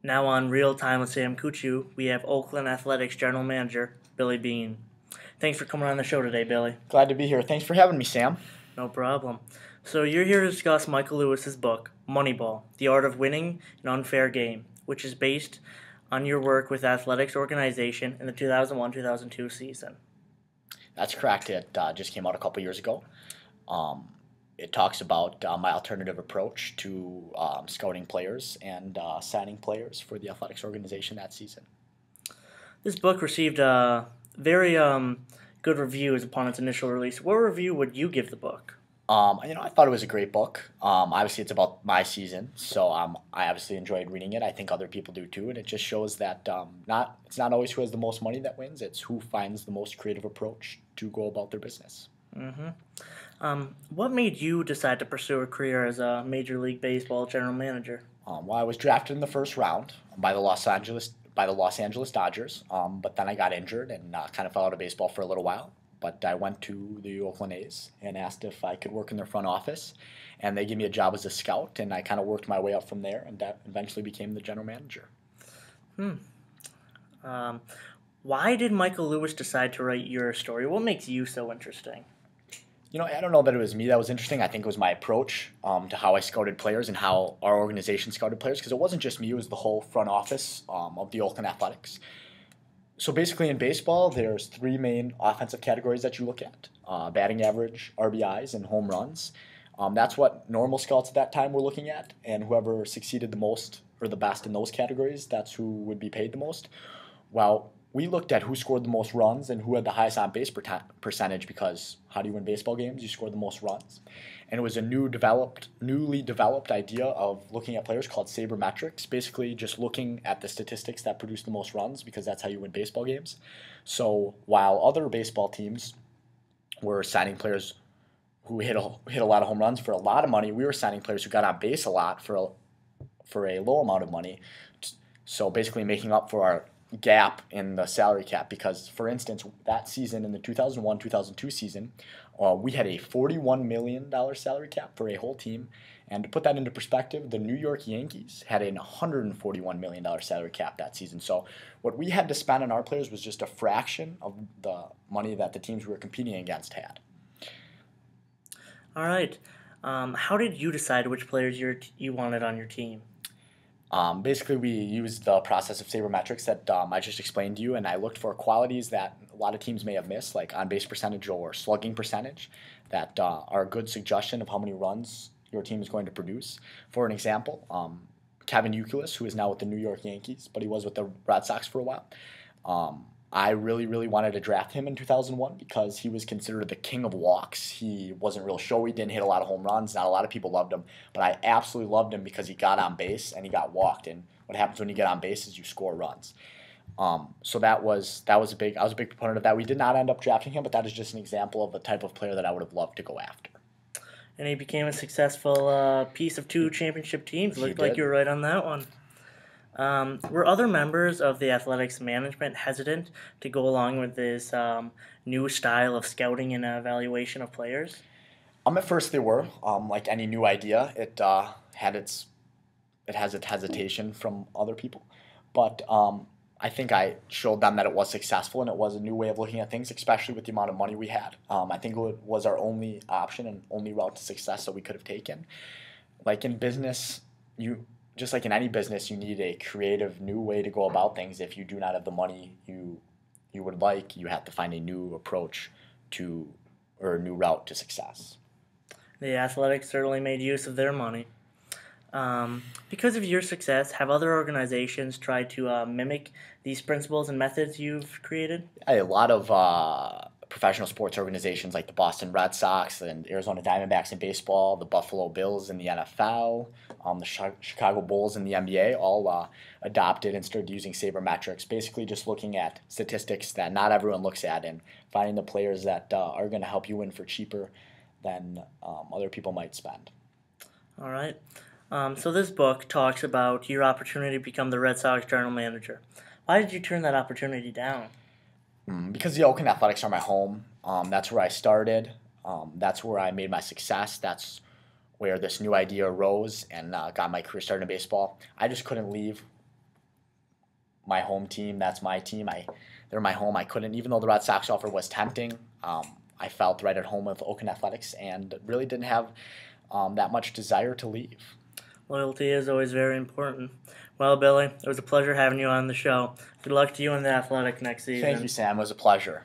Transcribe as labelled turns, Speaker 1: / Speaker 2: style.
Speaker 1: Now on Real Time with Sam Kuchu, we have Oakland Athletics General Manager Billy Beane. Thanks for coming on the show today, Billy.
Speaker 2: Glad to be here. Thanks for having me, Sam.
Speaker 1: No problem. So you're here to discuss Michael Lewis's book, Moneyball, The Art of Winning an Unfair Game, which is based on your work with athletics organization in the 2001-2002 season.
Speaker 2: That's correct. It just came out a couple years ago. Um, it talks about my alternative approach to scouting players and signing players for the athletics organization that season.
Speaker 1: This book received very good reviews upon its initial release. What review would you give the book?
Speaker 2: I thought it was a great book. Obviously, it's about my season, so I obviously enjoyed reading it. I think other people do too, and it just shows that it's not always who has the most money that wins. It's who finds the most creative approach to go about their business.
Speaker 1: What made you decide to pursue a career as a Major League Baseball general manager?
Speaker 2: Well, I was drafted in the first round by the Los Angeles Dodgers, but then I got injured and kind of fell out of baseball for a little while. But I went to the Oakland A's and asked if I could work in their front office, and they gave me a job as a scout, and I kind of worked my way up from there, and that eventually became the general manager.
Speaker 1: Um, why did Michael Lewis decide to write your story? What makes you so interesting?
Speaker 2: I don't know that it was me that was interesting. I think it was my approach to how I scouted players and how our organization scouted players, because it wasn't just me; it was the whole front office of the Oakland Athletics. So basically, in baseball, there's three main offensive categories that you look at: batting average, RBIs, and home runs. That's what normal scouts at that time were looking at, and whoever succeeded the most or the best in those categories, that's who would be paid the most. Well, we looked at who scored the most runs and who had the highest on base percentage, because how do you win baseball games? You score the most runs. And it was a newly developed idea of looking at players called sabermetrics, basically just looking at the statistics that produce the most runs, because that's how you win baseball games. So while other baseball teams were signing players who hit a lot of home runs for a lot of money, we were signing players who got on base a lot for a low amount of money. So basically making up for our gap in the salary cap, because for instance that season, in the 2001-2002 season, we had a $41 million salary cap for a whole team, and to put that into perspective, the New York Yankees had a $141 million salary cap that season. So what we had to spend on our players was just a fraction of the money that the teams we were competing against had.
Speaker 1: All right. How did you decide which players you wanted on your team?
Speaker 2: Basically, we used the process of sabermetrics that I just explained to you, and I looked for qualities that a lot of teams may have missed, like on-base percentage or slugging percentage, that are a good suggestion of how many runs your team is going to produce. For an example, Kevin Youkilis, who is now with the New York Yankees, but he was with the Red Sox for a while. I really, really wanted to draft him in 2001 because he was considered the king of walks. He wasn't real showy, didn't hit a lot of home runs. Not a lot of people loved him, but I absolutely loved him because he got on base and he got walked. And what happens when you get on base is you score runs. So that was I was a big proponent of that. We did not end up drafting him, but that is just an example of the type of player that I would have loved to go after.
Speaker 1: And he became a successful piece of two championship teams. Looked like you were right on that one. Were other members of the athletics management hesitant to go along with this new style of scouting and evaluation of players?
Speaker 2: At first they were. Like any new idea, it has its hesitation from other people, but I think I showed them that it was successful and it was a new way of looking at things, especially with the amount of money we had. I think it was our only option and only route to success that we could have taken. Like in business, just like in any business, you need a creative new way to go about things. If you do not have the money you would like, you have to find a new approach to or a new route to success.
Speaker 1: The Athletics certainly made use of their money. Because of your success, have other organizations tried to mimic these principles and methods you've created?
Speaker 2: A lot of professional sports organizations like the Boston Red Sox and Arizona Diamondbacks in baseball, the Buffalo Bills in the NFL, the Chicago Bulls in the NBA all adopted and started using sabermetrics, basically just looking at statistics that not everyone looks at and finding the players that are going to help you win for cheaper than other people might spend.
Speaker 1: All right. So this book talks about your opportunity to become the Red Sox general manager. Why did you turn that opportunity down?
Speaker 2: Because the Oakland Athletics are my home. That's where I started. That's where I made my success. That's where this new idea arose and got my career started in baseball. I just couldn't leave my home team. That's my team. They're my home. I couldn't, even though the Red Sox offer was tempting, I felt right at home with Oakland Athletics and really didn't have that much desire to leave.
Speaker 1: Loyalty is always very important. Well, Billy, it was a pleasure having you on the show. Good luck to you in the Athletic next season.
Speaker 2: Thank you, Sam. It was a pleasure.